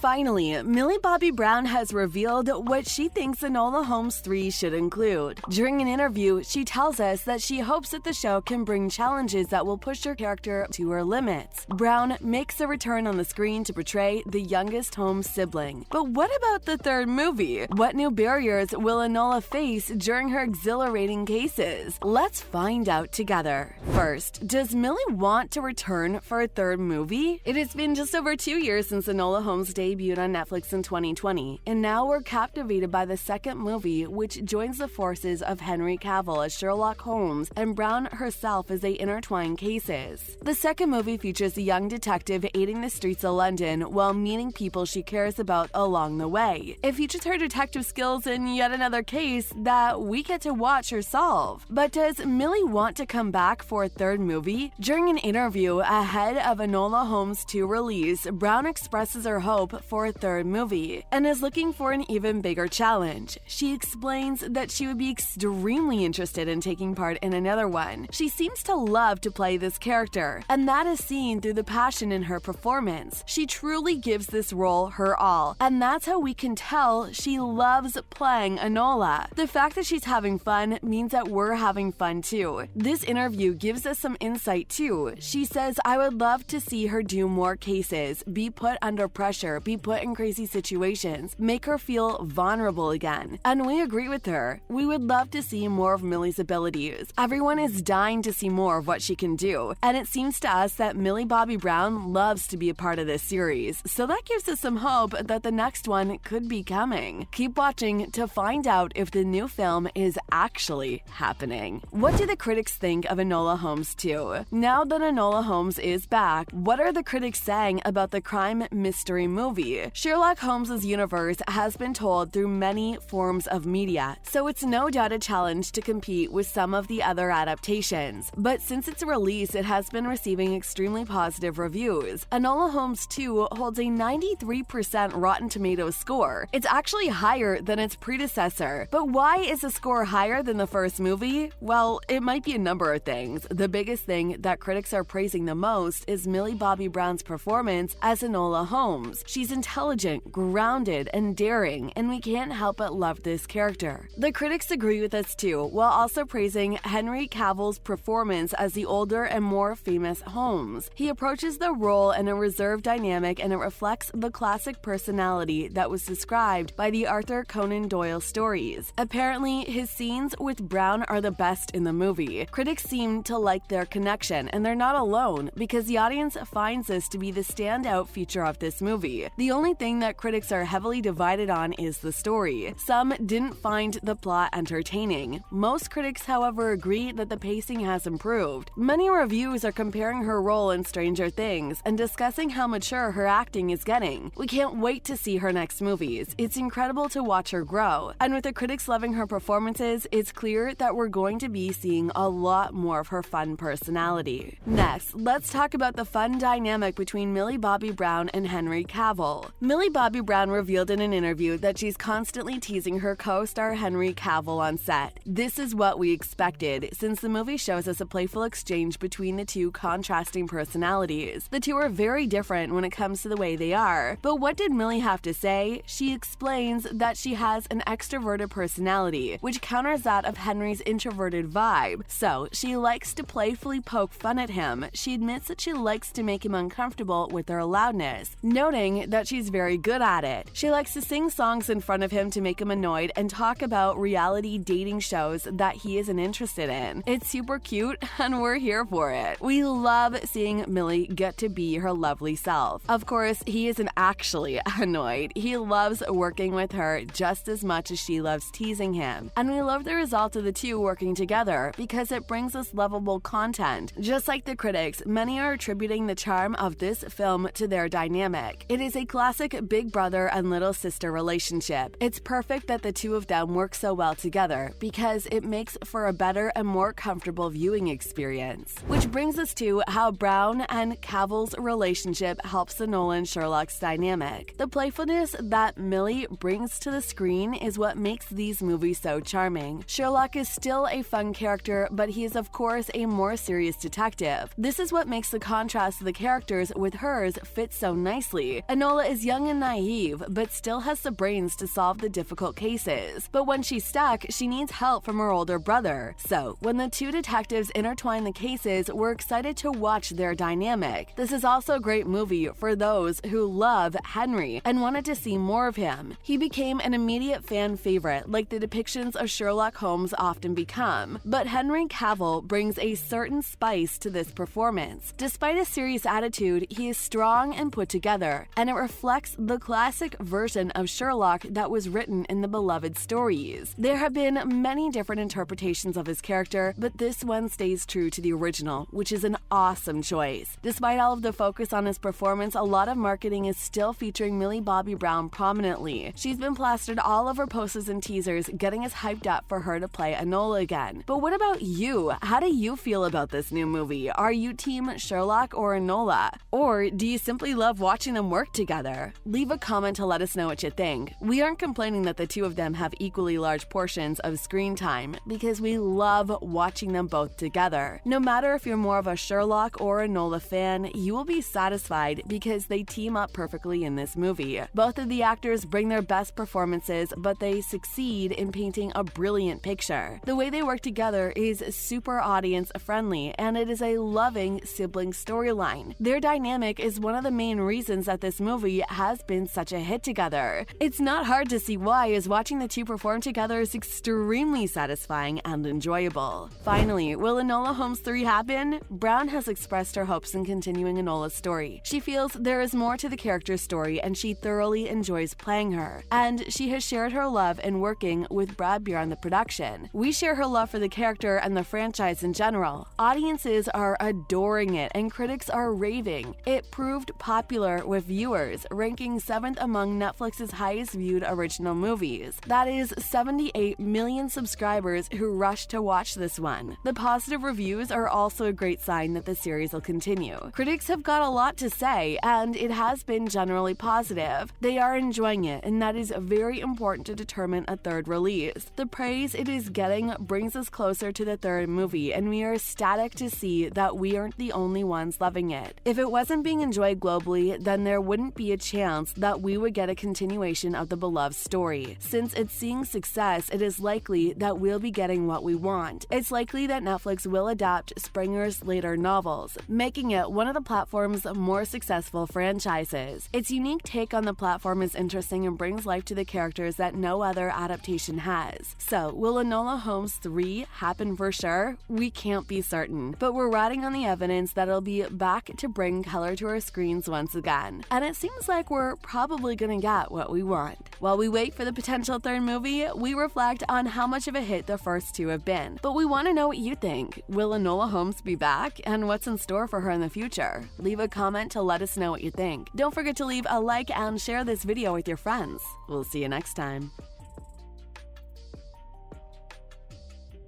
Finally, Millie Bobby Brown has revealed what she thinks Enola Holmes 3 should include. During an interview, she tells us that she hopes that the show can bring challenges that will push her character to her limits. Brown makes a return on the screen to portray the youngest Holmes sibling. But what about the third movie? What new barriers will Enola face during her exhilarating cases? Let's find out together. First, does Millie want to return for a third movie? It has been just over 2 years since Enola Holmes debuted on Netflix in 2020, and now we're captivated by the second movie, which joins the forces of Henry Cavill as Sherlock Holmes and Brown herself as they intertwine cases. The second movie features a young detective aiding the streets of London while meeting people she cares about along the way. It features her detective skills in yet another case that we get to watch her solve. But does Millie want to come back for a third movie? During an interview ahead of Enola Holmes 2 release, Brown expresses her hope for a third movie and is looking for an even bigger challenge. She explains that she would be extremely interested in taking part in another one. She seems to love to play this character, and that is seen through the passion in her performance. She truly gives this role her all, and that's how we can tell she loves playing Enola. The fact that she's having fun means that we're having fun too. This interview gives us some insight too. She says, "I would love to see her do more cases, be put under pressure, be put in crazy situations, make her feel vulnerable again." And we agree with her. We would love to see more of Millie's abilities. Everyone is dying to see more of what she can do, and it seems to us that Millie Bobby Brown loves to be a part of this series, so that gives us some hope that the next one could be coming. Keep watching to find out if the new film is actually happening. What do the critics think of Enola Holmes 2? Now that Enola Holmes is back, what are the critics saying about the crime mystery movie? Sherlock Holmes' universe has been told through many forms of media, so it's no doubt a challenge to compete with some of the other adaptations. But since its release, it has been receiving extremely positive reviews. Enola Holmes 2 holds a 93% Rotten Tomatoes score. It's actually higher than its predecessor. But why is the score higher than the first movie? Well, it might be a number of things. The biggest thing that critics are praising the most is Millie Bobby Brown's performance as Enola Holmes. She's intelligent, grounded, and daring, and we can't help but love this character. The critics agree with us too, while also praising Henry Cavill's performance as the older and more famous Holmes. He approaches the role in a reserved dynamic, and it reflects the classic personality that was described by the Arthur Conan Doyle stories. Apparently, his scenes with Brown are the best in the movie. Critics seem to like their connection, and they're not alone, because the audience finds this to be the standout feature of this movie. The only thing that critics are heavily divided on is the story. Some didn't find the plot entertaining. Most critics, however, agree that the pacing has improved. Many reviews are comparing her role in Stranger Things and discussing how mature her acting is getting. We can't wait to see her next movies. It's incredible to watch her grow. And with the critics loving her performances, it's clear that we're going to be seeing a lot more of her fun personality. Next, let's talk about the fun dynamic between Millie Bobby Brown and Henry Cavill. Millie Bobby Brown revealed in an interview that she's constantly teasing her co-star Henry Cavill on set. This is what we expected, since the movie shows us a playful exchange between the two contrasting personalities. The two are very different when it comes to the way they are. But what did Millie have to say? She explains that she has an extroverted personality, which counters that of Henry's introverted vibe. So, she likes to playfully poke fun at him. She admits that she likes to make him uncomfortable with her loudness, noting that she's very good at it. She likes to sing songs in front of him to make him annoyed and talk about reality dating shows that he isn't interested in. It's super cute, and we're here for it. We love seeing Millie get to be her lovely self. Of course, he isn't actually annoyed. He loves working with her just as much as she loves teasing him. And we love the result of the two working together because it brings us lovable content. Just like the critics, many are attributing the charm of this film to their dynamic. It is a classic big brother and little sister relationship. It's perfect that the two of them work so well together because it makes for a better and more comfortable viewing experience. Which brings us to how Brown and Cavill's relationship helps the Nolan Sherlock's dynamic. The playfulness that Millie brings to the screen is what makes these movies so charming. Sherlock is still a fun character, but he is of course a more serious detective. This is what makes the contrast of the characters with hers fit so nicely. Enola Enola is young and naive, but still has the brains to solve the difficult cases. But when she's stuck, she needs help from her older brother. So, when the two detectives intertwine the cases, we're excited to watch their dynamic. This is also a great movie for those who love Henry and wanted to see more of him. He became an immediate fan favorite, like the depictions of Sherlock Holmes often become. But Henry Cavill brings a certain spice to this performance. Despite a serious attitude, he is strong and put together, and it reflects the classic version of Sherlock that was written in the beloved stories. There have been many different interpretations of his character, but this one stays true to the original, which is an awesome choice. Despite all of the focus on his performance, a lot of marketing is still featuring Millie Bobby Brown prominently. She's been plastered all over posters and teasers, getting us hyped up for her to play Enola again. But what about you? How do you feel about this new movie? Are you team Sherlock or Enola? Or do you simply love watching them work together? Leave a comment to let us know what you think. We aren't complaining that the two of them have equally large portions of screen time, because we love watching them both together. No matter if you're more of a Sherlock or Enola fan, you will be satisfied because they team up perfectly in this movie. Both of the actors bring their best performances, but they succeed in painting a brilliant picture. The way they work together is super audience friendly, and it is a loving sibling storyline. Their dynamic is one of the main reasons that this movie has been such a hit together. It's not hard to see why, as watching the two perform together is extremely satisfying and enjoyable. Finally, will Enola Holmes 3 happen? Brown has expressed her hopes in continuing Enola's story. She feels there is more to the character's story, and she thoroughly enjoys playing her. And she has shared her love in working with Brad Beer on the production. We share her love for the character and the franchise in general. Audiences are adoring it, and critics are raving. It proved popular with viewers, ranking 7th among Netflix's highest viewed original movies. That is 78 million subscribers who rushed to watch this one. The positive reviews are also a great sign that the series will continue. Critics have got a lot to say, and it has been generally positive. They are enjoying it, and that is very important to determine a third release. The praise it is getting brings us closer to the third movie, and we are ecstatic to see that we aren't the only ones loving it. If it wasn't being enjoyed globally, then there wouldn't be a chance that we would get a continuation of the beloved story. Since it's seeing success, it is likely that we'll be getting what we want. It's likely that Netflix will adapt Springer's later novels, making it one of the platform's more successful franchises. Its unique take on the platform is interesting and brings life to the characters that no other adaptation has. So, will Enola Holmes 3 happen for sure? We can't be certain, but we're riding on the evidence that it'll be back to bring color to our screens once again. And it seems like we're probably gonna get what we want. While we wait for the potential third movie, we reflect on how much of a hit the first two have been. But we want to know what you think. Will Enola Holmes be back? And what's in store for her in the future? Leave a comment to let us know what you think. Don't forget to leave a like and share this video with your friends. We'll see you next time.